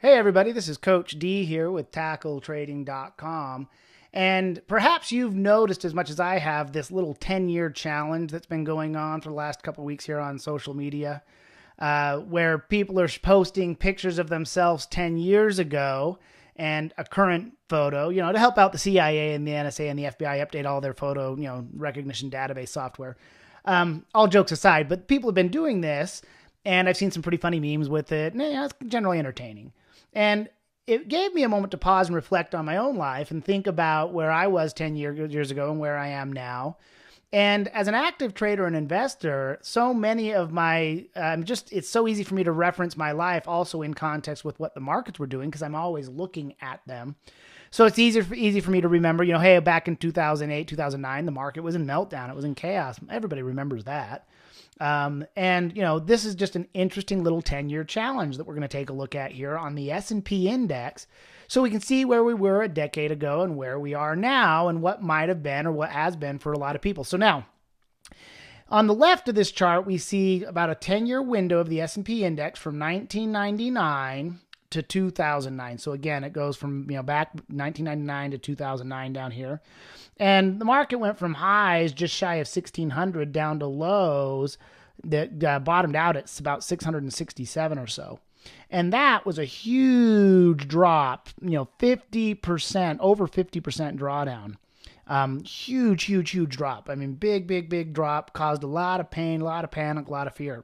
Hey everybody, this is Coach D here with TackleTrading.com. And perhaps you've noticed as much as I have this little 10-year challenge that's been going on for the last couple of weeks here on social media, where people are posting pictures of themselves 10 years ago and a current photo, to help out the CIA and the NSA and the FBI update all their photo, recognition database software. All jokes aside, but people have been doing this, and I've seen some pretty funny memes with it, and it's generally entertaining. And it gave me a moment to pause and reflect on my own life and think about where I was 10 years ago and where I am now. And as an active trader and investor, so many of my, it's so easy for me to reference my life also in context with what the markets were doing because I'm always looking at them. So it's easy for me to remember, hey, back in 2008, 2009, the market was in meltdown. It was in chaos. Everybody remembers that. This is just an interesting little 10-year challenge that we're going to take a look at here on the S&P index so we can see where we were a decade ago and where we are now and what might have been or what has been for a lot of people. So now, on the left of this chart, we see about a 10-year window of the S&P index from 1999 to 2009. So again, it goes from back 1999 to 2009 down here. And the market went from highs just shy of 1,600 down to lows that bottomed out at about 667 or so. And that was a huge drop, 50%, over 50% drawdown. Huge drop. I mean, big drop, caused a lot of pain, a lot of panic, a lot of fear.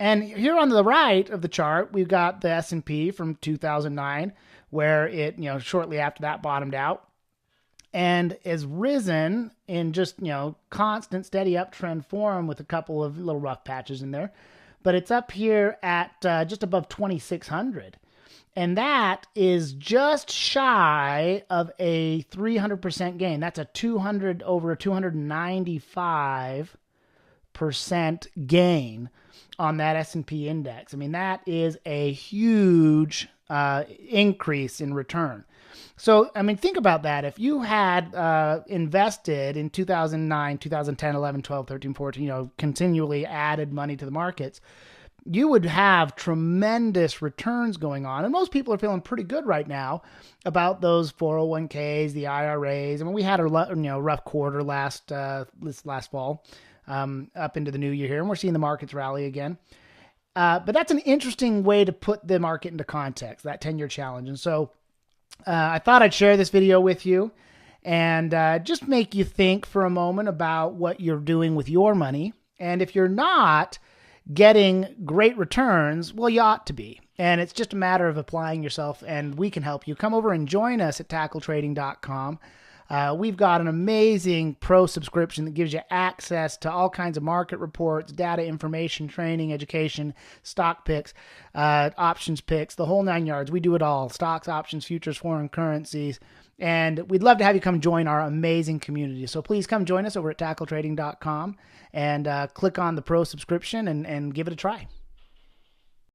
And here on the right of the chart, we've got the S&P from 2009, where it, shortly after that bottomed out and has risen in just, constant, steady uptrend form with a couple of little rough patches in there. But it's up here at just above 2,600. And that is just shy of a 300% gain. That's over a 295% gain on that S&P index. I mean, that is a huge increase in return. So, I mean, think about that. If you had invested in 2009, 2010, 11, 12, 13, 14, continually added money to the markets, you would have tremendous returns going on. And most people are feeling pretty good right now about those 401ks, the IRAs. I mean, we had a rough quarter this last fall. Up into the new year here, and we're seeing the markets rally again. But that's an interesting way to put the market into context, that 10-year challenge. And so I thought I'd share this video with you and just make you think for a moment about what you're doing with your money. And if you're not getting great returns, well, you ought to be. And it's just a matter of applying yourself, and we can help you. Come over and join us at TackleTrading.com. We've got an amazing pro subscription that gives you access to all kinds of market reports, data, information, training, education, stock picks, options picks, the whole 9 yards. We do it all. Stocks, options, futures, foreign currencies. And we'd love to have you come join our amazing community. So please come join us over at TackleTrading.com and click on the pro subscription and give it a try.